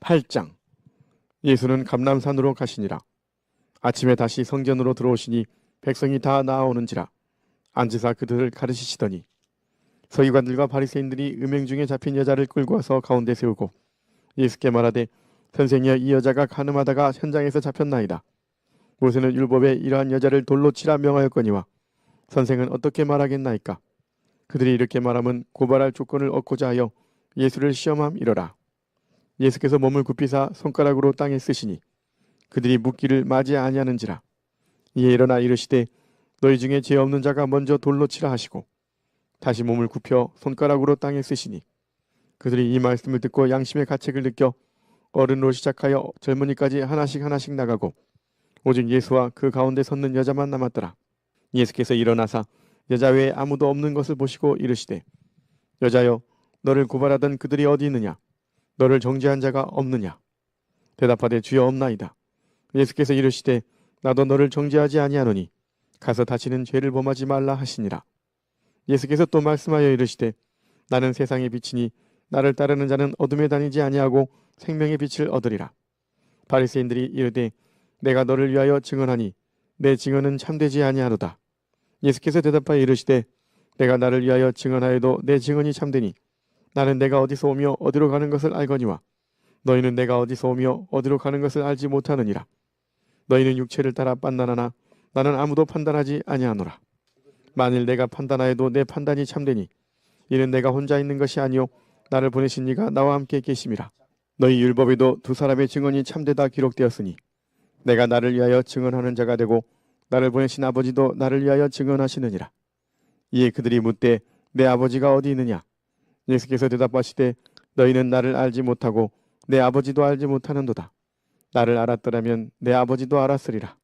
8장. 예수는 감람산으로 가시니라. 아침에 다시 성전으로 들어오시니 백성이 다 나아오는지라. 앉으사 그들을 가르치시더니 서기관들과 바리새인들이 음행 중에 잡힌 여자를 끌고 와서 가운데 세우고 예수께 말하되 선생이여, 이 여자가 간음하다가 현장에서 잡혔나이다. 모세는 율법에 이러한 여자를 돌로 치라 명하였거니와 선생은 어떻게 말하겠나이까? 그들이 이렇게 말하면 고발할 조건을 얻고자 하여 예수를 시험함이러라. 예수께서 몸을 굽히사 손가락으로 땅에 쓰시니 그들이 묻기를 맞이 아니하는지라. 이에 일어나 이르시되 너희 중에 죄 없는 자가 먼저 돌로 치라 하시고 다시 몸을 굽혀 손가락으로 땅에 쓰시니 그들이 이 말씀을 듣고 양심의 가책을 느껴 어른으로 시작하여 젊은이까지 하나씩 나가고 오직 예수와 그 가운데 섰는 여자만 남았더라. 예수께서 일어나사 여자 외에 아무도 없는 것을 보시고 이르시되 여자여, 너를 고발하던 그들이 어디 있느냐? 너를 정죄한 자가 없느냐? 대답하되 주여, 없나이다. 예수께서 이르시되 나도 너를 정죄하지 아니하노니 가서 다시는 죄를 범하지 말라 하시니라. 예수께서 또 말씀하여 이르시되 나는 세상의 빛이니 나를 따르는 자는 어둠에 다니지 아니하고 생명의 빛을 얻으리라. 바리새인들이 이르되 내가 너를 위하여 증언하니 내 증언은 참되지 아니하노다. 예수께서 대답하여 이르시되 내가 나를 위하여 증언하여도 내 증언이 참되니 나는 내가 어디서 오며 어디로 가는 것을 알거니와 너희는 내가 어디서 오며 어디로 가는 것을 알지 못하느니라. 너희는 육체를 따라 판단하나 나는 아무도 판단하지 아니하노라. 만일 내가 판단하여도 내 판단이 참되니 이는 내가 혼자 있는 것이 아니요 나를 보내신 이가 나와 함께 계심이라. 너희 율법에도 두 사람의 증언이 참되다 기록되었으니 내가 나를 위하여 증언하는 자가 되고 나를 보내신 아버지도 나를 위하여 증언하시느니라. 이에 그들이 묻되 내 아버지가 어디 있느냐? 예수께서 대답하시되 너희는 나를 알지 못하고 내 아버지도 알지 못하는도다. 나를 알았더라면 내 아버지도 알았으리라.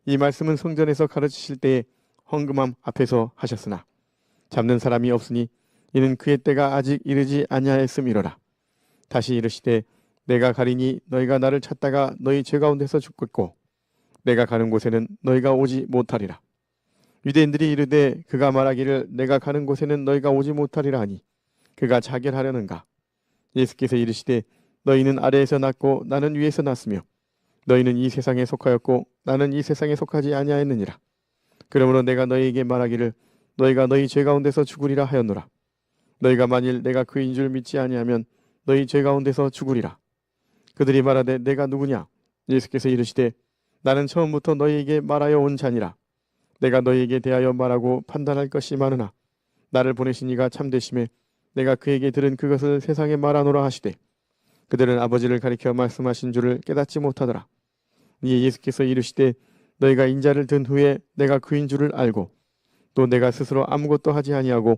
이 말씀은 성전에서 가르치실 때에 헌금함 앞에서 하셨으나 잡는 사람이 없으니 이는 그의 때가 아직 이르지 아니하였음이로라. 다시 이르시되 내가 가리니 너희가 나를 찾다가 너희 죄 가운데서 죽겠고 내가 가는 곳에는 너희가 오지 못하리라. 유대인들이 이르되 그가 말하기를 내가 가는 곳에는 너희가 오지 못하리라 하니 그가 자결하려는가? 예수께서 이르시되 너희는 아래에서 났고 나는 위에서 났으며 너희는 이 세상에 속하였고 나는 이 세상에 속하지 아니하였느니라. 그러므로 내가 너희에게 말하기를 너희가 너희 죄 가운데서 죽으리라 하였노라. 너희가 만일 내가 그인 줄 믿지 아니하면 너희 죄 가운데서 죽으리라. 그들이 말하되 내가 누구냐? 예수께서 이르시되 나는 처음부터 너희에게 말하여 온 자니라. 내가 너희에게 대하여 말하고 판단할 것이 많으나 나를 보내신 이가 참되심에 내가 그에게 들은 그것을 세상에 말하노라 하시되 그들은 아버지를 가리켜 말씀하신 줄을 깨닫지 못하더라. 이에 예수께서 이르시되 너희가 인자를 든 후에 내가 그인 줄을 알고 또 내가 스스로 아무것도 하지 아니하고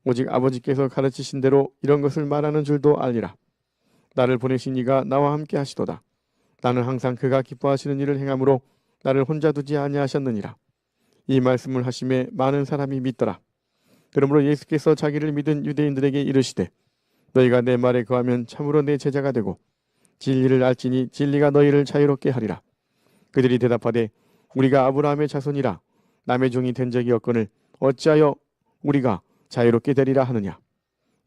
오직 아버지께서 가르치신 대로 이런 것을 말하는 줄도 알리라. 나를 보내신 이가 나와 함께 하시도다. 나는 항상 그가 기뻐하시는 일을 행함으로 나를 혼자 두지 아니하셨느니라. 이 말씀을 하심에 많은 사람이 믿더라. 그러므로 예수께서 자기를 믿은 유대인들에게 이르시되 너희가 내 말에 거하면 참으로 내 제자가 되고 진리를 알지니 진리가 너희를 자유롭게 하리라. 그들이 대답하되 우리가 아브라함의 자손이라 남의 종이 된 적이 없거늘 어찌하여 우리가 자유롭게 되리라 하느냐?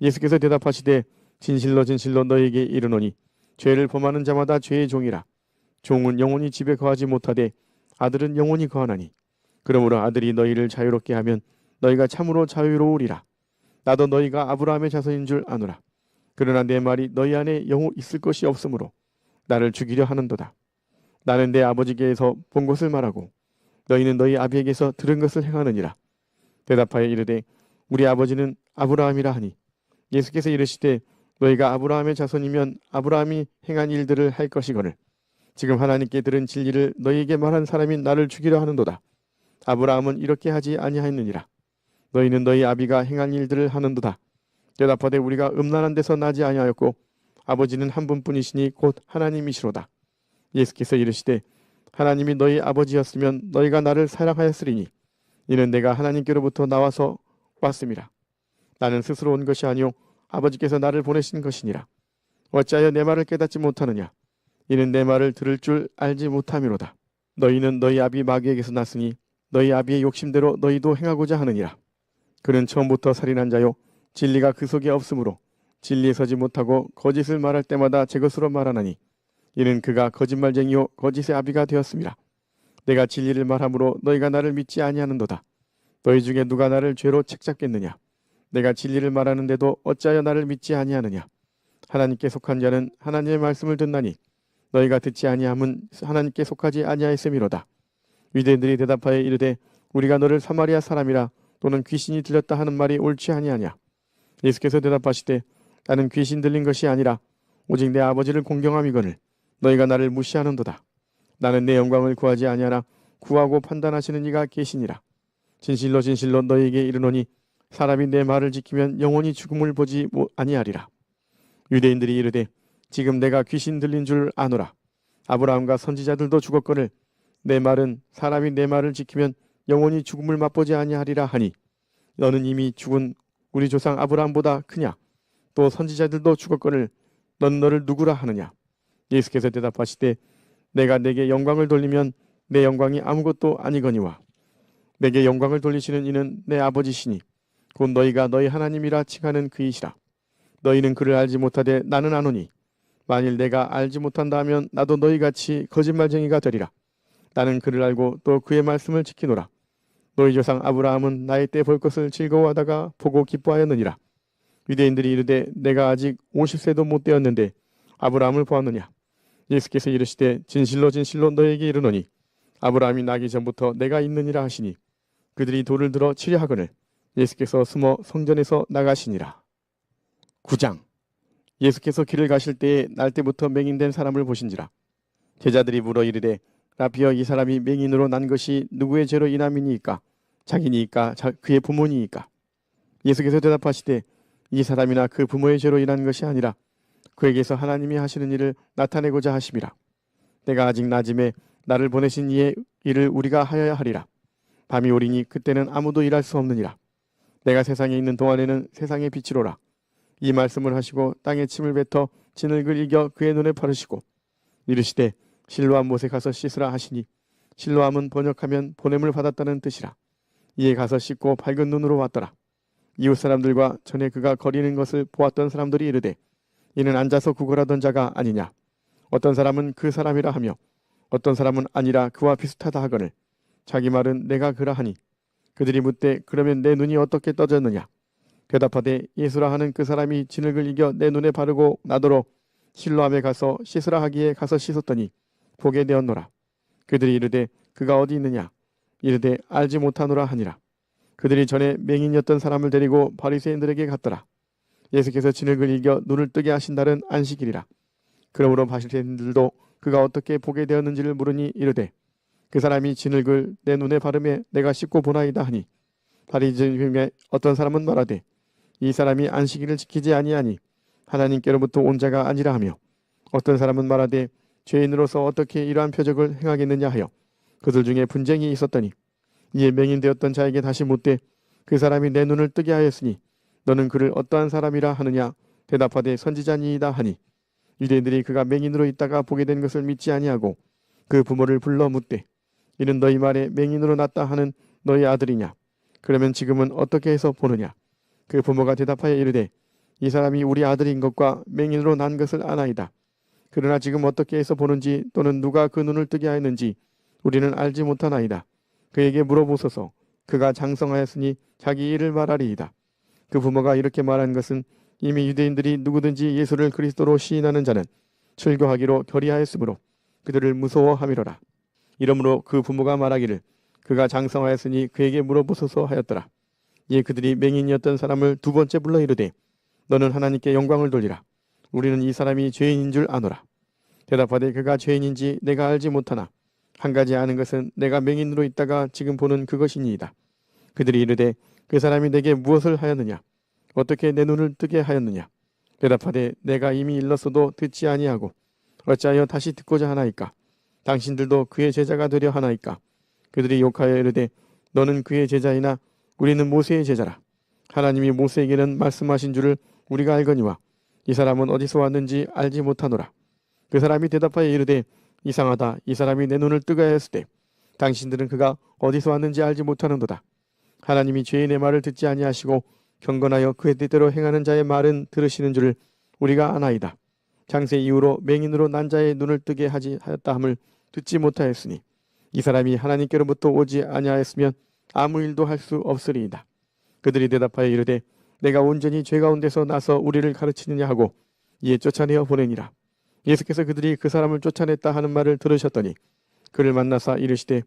예수께서 대답하시되 진실로 너희에게 이르노니 죄를 범하는 자마다 죄의 종이라. 종은 영원히 집에 거하지 못하되 아들은 영원히 거하나니 그러므로 아들이 너희를 자유롭게 하면 너희가 참으로 자유로우리라. 나도 너희가 아브라함의 자손인 줄 아노라. 그러나 내 말이 너희 안에 영원 있을 것이 없으므로 나를 죽이려 하는도다. 나는 내 아버지께서 본 것을 말하고 너희는 너희 아비에게서 들은 것을 행하느니라. 대답하여 이르되 우리 아버지는 아브라함이라 하니 예수께서 이르시되 너희가 아브라함의 자손이면 아브라함이 행한 일들을 할 것이거늘 지금 하나님께 들은 진리를 너희에게 말한 사람이 나를 죽이려 하는도다. 아브라함은 이렇게 하지 아니하였느니라. 너희는 너희 아비가 행한 일들을 하는도다. 대답하되 우리가 음란한 데서 나지 아니하였고 아버지는 한 분뿐이시니 곧 하나님이시로다. 예수께서 이르시되 하나님이 너희 아버지였으면 너희가 나를 사랑하였으리니 이는 내가 하나님께로부터 나와서 왔음이라. 나는 스스로 온 것이 아니요 아버지께서 나를 보내신 것이니라. 어찌하여 내 말을 깨닫지 못하느냐? 이는 내 말을 들을 줄 알지 못함이로다. 너희는 너희 아비 마귀에게서 났으니 너희 아비의 욕심대로 너희도 행하고자 하느니라. 그는 처음부터 살인한 자요 진리가 그 속에 없으므로 진리에 서지 못하고 거짓을 말할 때마다 제 것으로 말하나니 이는 그가 거짓말쟁이요 거짓의 아비가 되었습니다. 내가 진리를 말함으로 너희가 나를 믿지 아니하는도다. 너희 중에 누가 나를 죄로 책잡겠느냐? 내가 진리를 말하는데도 어찌하여 나를 믿지 아니하느냐? 하나님께 속한 자는 하나님의 말씀을 듣나니 너희가 듣지 아니함은 하나님께 속하지 아니하였음이로다. 유대인들이 대답하여 이르되 우리가 너를 사마리아 사람이라 또는 귀신이 들렸다 하는 말이 옳지 아니하냐? 예수께서 대답하시되 나는 귀신 들린 것이 아니라 오직 내 아버지를 공경함이거늘 너희가 나를 무시하는도다. 나는 내 영광을 구하지 아니하나 구하고 판단하시는 이가 계시니라. 진실로 진실로 너희에게 이르노니 사람이 내 말을 지키면 영원히 죽음을 보지 아니하리라. 유대인들이 이르되 지금 내가 귀신 들린 줄 아노라. 아브라함과 선지자들도 죽었거늘 내 말은 사람이 내 말을 지키면 영원히 죽음을 맛보지 아니하리라 하니 너는 이미 죽은 우리 조상 아브라함보다 크냐? 또 선지자들도 죽었거늘 넌 너를 누구라 하느냐? 예수께서 대답하시되 내가 내게 영광을 돌리면 내 영광이 아무것도 아니거니와 내게 영광을 돌리시는 이는 내 아버지시니 곧 너희가 너희 하나님이라 칭하는 그이시라. 너희는 그를 알지 못하되 나는 아노니 만일 내가 알지 못한다 하면 나도 너희같이 거짓말쟁이가 되리라. 나는 그를 알고 또 그의 말씀을 지키노라. 너희 조상 아브라함은 나의 때 볼 것을 즐거워하다가 보고 기뻐하였느니라. 유대인들이 이르되 내가 아직 50세도 못 되었는데 아브라함을 보았느냐? 예수께서 이르시되 진실로 진실로 너희에게 이르노니 아브라함이 나기 전부터 내가 있느니라 하시니 그들이 돌을 들어 치려 하거늘 예수께서 숨어 성전에서 나가시니라. 9장. 예수께서 길을 가실 때에 날 때부터 맹인된 사람을 보신지라. 제자들이 물어 이르되 라비여 이 사람이 맹인으로 난 것이 누구의 죄로 인함이니이까? 자기니이까 그의 부모니이까? 예수께서 대답하시되 이 사람이나 그 부모의 죄로 인한 것이 아니라 그에게서 하나님이 하시는 일을 나타내고자 하심이라. 내가 아직 낮음에 나를 보내신 이의 일을 우리가 하여야 하리라. 밤이 오리니 그때는 아무도 일할 수 없느니라. 내가 세상에 있는 동안에는 세상의 빛이로라. 이 말씀을 하시고 땅에 침을 뱉어 진흙을 이겨 그의 눈에 바르시고 이르시되 실로암 못에 가서 씻으라 하시니 실로암은 번역하면 보냄을 받았다는 뜻이라. 이에 가서 씻고 밝은 눈으로 왔더라. 이웃 사람들과 전에 그가 거리는 것을 보았던 사람들이 이르되 이는 앉아서 구걸하던 자가 아니냐? 어떤 사람은 그 사람이라 하며 어떤 사람은 아니라 그와 비슷하다 하거늘 자기 말은 내가 그라 하니 그들이 묻되 그러면 내 눈이 어떻게 떠졌느냐? 대답하되 예수라 하는 그 사람이 진흙을 이겨 내 눈에 바르고 나더러 실로암에 가서 씻으라 하기에 가서 씻었더니 보게 되었노라. 그들이 이르되 그가 어디 있느냐? 이르되 알지 못하노라 하니라. 그들이 전에 맹인이었던 사람을 데리고 바리새인들에게 갔더라. 예수께서 진흙을 이겨 눈을 뜨게 하신 날은 안식일이라. 그러므로 바리새인들도 그가 어떻게 보게 되었는지를 물으니 이르되 그 사람이 진흙을 내 눈에 바르매 내가 씻고 보나이다 하니 바리새인 중에 어떤 사람은 말하되 이 사람이 안식일을 지키지 아니하니 하나님께로부터 온 자가 아니라 하며 어떤 사람은 말하되 죄인으로서 어떻게 이러한 표적을 행하겠느냐 하여 그들 중에 분쟁이 있었더니 이에 맹인되었던 자에게 다시 묻되 그 사람이 내 눈을 뜨게 하였으니 너는 그를 어떠한 사람이라 하느냐? 대답하되 선지자니이다 하니 유대인들이 그가 맹인으로 있다가 보게 된 것을 믿지 아니하고 그 부모를 불러 묻되 이는 너희 말에 맹인으로 났다 하는 너희 아들이냐? 그러면 지금은 어떻게 해서 보느냐? 그 부모가 대답하여 이르되 이 사람이 우리 아들인 것과 맹인으로 난 것을 아나이다. 그러나 지금 어떻게 해서 보는지 또는 누가 그 눈을 뜨게 하였는지 우리는 알지 못하나이다. 그에게 물어보소서. 그가 장성하였으니 자기 일을 말하리이다. 그 부모가 이렇게 말한 것은 이미 유대인들이 누구든지 예수를 그리스도로 시인하는 자는 출교하기로 결의하였으므로 그들을 무서워함이로라. 이러므로 그 부모가 말하기를 그가 장성하였으니 그에게 물어보소서 하였더라. 이에 그들이 맹인이었던 사람을 두 번째 불러 이르되 너는 하나님께 영광을 돌리라. 우리는 이 사람이 죄인인 줄 아노라. 대답하되 그가 죄인인지 내가 알지 못하나 한 가지 아는 것은 내가 맹인으로 있다가 지금 보는 그것이니이다. 그들이 이르되 그 사람이 내게 무엇을 하였느냐? 어떻게 내 눈을 뜨게 하였느냐? 대답하되 내가 이미 일렀어도 듣지 아니하고 어찌하여 다시 듣고자 하나이까? 당신들도 그의 제자가 되려 하나이까? 그들이 욕하여 이르되 너는 그의 제자이나 우리는 모세의 제자라. 하나님이 모세에게는 말씀하신 줄을 우리가 알거니와 이 사람은 어디서 왔는지 알지 못하노라. 그 사람이 대답하여 이르되 이상하다. 이 사람이 내 눈을 뜨게 하였을 때 당신들은 그가 어디서 왔는지 알지 못하는도다. 하나님이 죄인의 말을 듣지 아니하시고 경건하여 그의 뜻대로 행하는 자의 말은 들으시는 줄을 우리가 아나이다. 장세 이후로 맹인으로 난 자의 눈을 뜨게 하였다 함을 듣지 못하였으니 이 사람이 하나님께로부터 오지 아니하였으면 아무 일도 할 수 없으리이다. 그들이 대답하여 이르되 내가 온전히 죄 가운데서 나서 우리를 가르치느냐 하고 이에 쫓아내어 보내니라. 예수께서 그들이 그 사람을 쫓아냈다 하는 말을 들으셨더니 그를 만나사 이르시되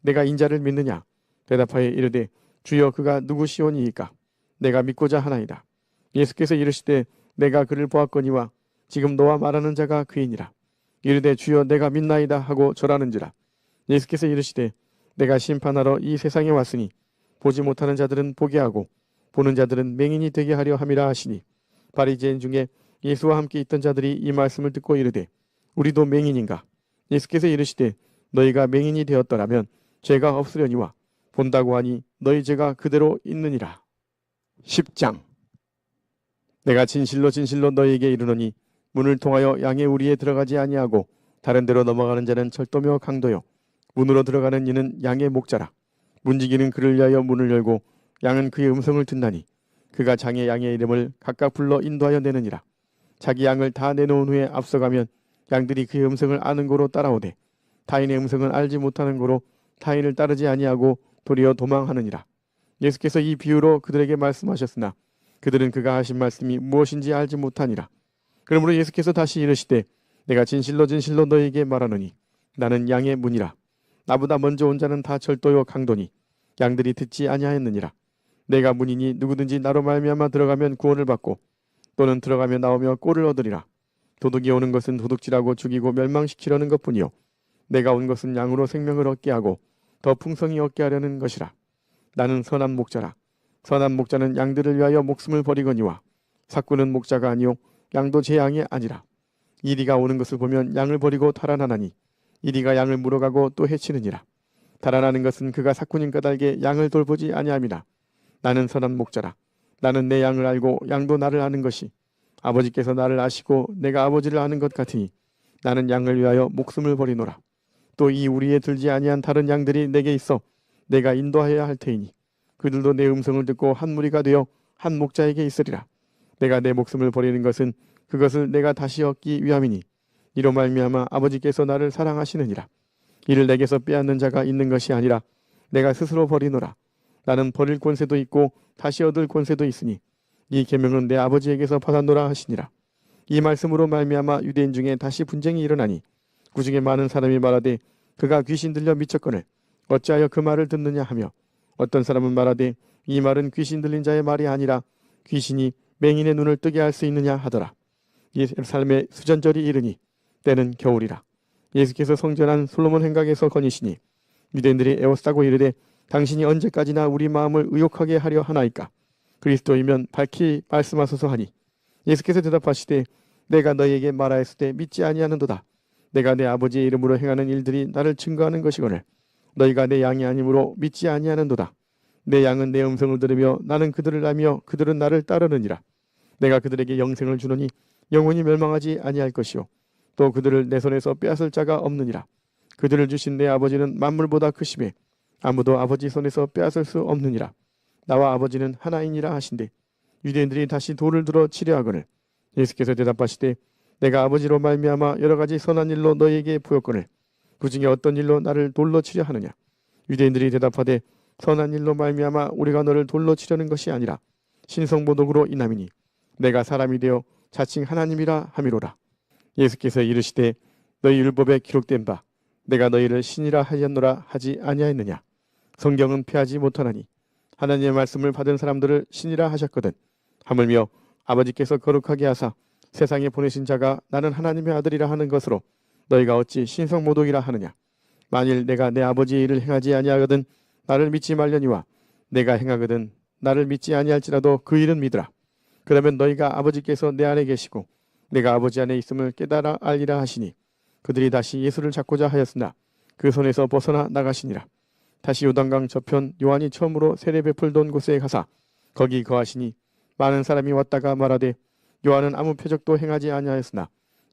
내가 인자를 믿느냐? 대답하여 이르되 주여 그가 누구시오니이까? 내가 믿고자 하나이다. 예수께서 이르시되 내가 그를 보았거니와 지금 너와 말하는 자가 그이니라. 이르되 주여 내가 믿나이다 하고 절하는지라. 예수께서 이르시되 내가 심판하러 이 세상에 왔으니 보지 못하는 자들은 보게 하고 보는 자들은 맹인이 되게 하려 함이라 하시니 바리새인 중에 예수와 함께 있던 자들이 이 말씀을 듣고 이르되 우리도 맹인인가? 예수께서 이르시되 너희가 맹인이 되었더라면 죄가 없으려니와 본다고 하니 너희 죄가 그대로 있느니라. 10장. 내가 진실로 진실로 너희에게 이르노니 문을 통하여 양의 우리에 들어가지 아니하고 다른 데로 넘어가는 자는 절도며 강도요 문으로 들어가는 이는 양의 목자라. 문지기는 그를 위하여 문을 열고 양은 그의 음성을 듣나니 그가 장의 양의 이름을 각각 불러 인도하여 내느니라. 자기 양을 다 내놓은 후에 앞서가면 양들이 그의 음성을 아는 고로 따라오되 타인의 음성을 알지 못하는 고로 타인을 따르지 아니하고 도리어 도망하느니라. 예수께서 이 비유로 그들에게 말씀하셨으나 그들은 그가 하신 말씀이 무엇인지 알지 못하니라. 그러므로 예수께서 다시 이르시되 내가 진실로 진실로 너희에게 말하노니 나는 양의 문이라. 나보다 먼저 온 자는 다 절도요 강도니 양들이 듣지 아니하였느니라. 내가 문이니 누구든지 나로 말미암아 들어가면 구원을 받고 또는 들어가며 나오며 꼴을 얻으리라. 도둑이 오는 것은 도둑질하고 죽이고 멸망시키려는 것뿐이요 내가 온 것은 양으로 생명을 얻게 하고 더 풍성히 얻게 하려는 것이라. 나는 선한 목자라. 선한 목자는 양들을 위하여 목숨을 버리거니와 삭구는 목자가 아니요 양도 제 양이 아니라. 이리가 오는 것을 보면 양을 버리고 달아나나니 이리가 양을 물어가고 또 해치느니라. 달아나는 것은 그가 삭구님 까닭에 양을 돌보지 아니함이라. 나는 선한 목자라. 나는 내 양을 알고 양도 나를 아는 것이 아버지께서 나를 아시고 내가 아버지를 아는 것 같으니 나는 양을 위하여 목숨을 버리노라. 또 이 우리에 들지 아니한 다른 양들이 내게 있어 내가 인도하여야 할 테이니 그들도 내 음성을 듣고 한 무리가 되어 한 목자에게 있으리라. 내가 내 목숨을 버리는 것은 그것을 내가 다시 얻기 위함이니 이로 말미암아 아버지께서 나를 사랑하시느니라. 이를 내게서 빼앗는 자가 있는 것이 아니라 내가 스스로 버리노라. 나는 버릴 권세도 있고 다시 얻을 권세도 있으니 이 계명은 내 아버지에게서 받았노라 하시니라. 이 말씀으로 말미암아 유대인 중에 다시 분쟁이 일어나니 그중에 많은 사람이 말하되 그가 귀신 들려 미쳤거늘 어찌하여 그 말을 듣느냐 하며 어떤 사람은 말하되 이 말은 귀신 들린 자의 말이 아니라 귀신이 맹인의 눈을 뜨게 할 수 있느냐 하더라. 예루살렘의 수전절이 이르니 때는 겨울이라. 예수께서 성전한 솔로몬 행각에서 거니시니 유대인들이 에워싸고 이르되 당신이 언제까지나 우리 마음을 의욕하게 하려 하나이까? 그리스도이면 밝히 말씀하소서 하니 예수께서 대답하시되 내가 너희에게 말하였을 때 믿지 아니하는도다. 내가 내 아버지의 이름으로 행하는 일들이 나를 증거하는 것이거늘 너희가 내 양이 아니므로 믿지 아니하는도다. 내 양은 내 음성을 들으며 나는 그들을 알며 그들은 나를 따르느니라. 내가 그들에게 영생을 주노니 영원히 멸망하지 아니할 것이요 또 그들을 내 손에서 빼앗을 자가 없느니라. 그들을 주신 내 아버지는 만물보다 크심에 아무도 아버지 손에서 빼앗을 수 없느니라. 나와 아버지는 하나이니라 하신대 유대인들이 다시 돌을 들어 치려 하거늘 예수께서 대답하시되 내가 아버지로 말미암아 여러 가지 선한 일로 너희에게 보였거늘 그 중에 어떤 일로 나를 돌로 치려 하느냐. 유대인들이 대답하되 선한 일로 말미암아 우리가 너를 돌로 치려는 것이 아니라 신성모독으로 인함이니 내가 사람이 되어 자칭 하나님이라 함이로라. 예수께서 이르시되 너희 율법에 기록된 바 내가 너희를 신이라 하였노라 하지 아니하였느냐. 성경은 폐하지 못하나니 하나님의 말씀을 받은 사람들을 신이라 하셨거든. 하물며 아버지께서 거룩하게 하사 세상에 보내신 자가 나는 하나님의 아들이라 하는 것으로 너희가 어찌 신성모독이라 하느냐. 만일 내가 내 아버지의 일을 행하지 아니하거든 나를 믿지 말려니와 내가 행하거든 나를 믿지 아니할지라도 그 일은 믿으라. 그러면 너희가 아버지께서 내 안에 계시고 내가 아버지 안에 있음을 깨달아 알리라 하시니 그들이 다시 예수를 잡고자 하였으나 그 손에서 벗어나 나가시니라. 다시 요단강 저편 요한이 처음으로 세례 베풀던 곳에 가사 거기 거하시니 많은 사람이 왔다가 말하되 요한은 아무 표적도 행하지 아니하였으나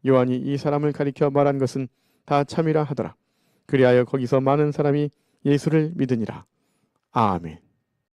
요한이 이 사람을 가리켜 말한 것은 다 참이라 하더라. 그리하여 거기서 많은 사람이 예수를 믿으니라. 아멘.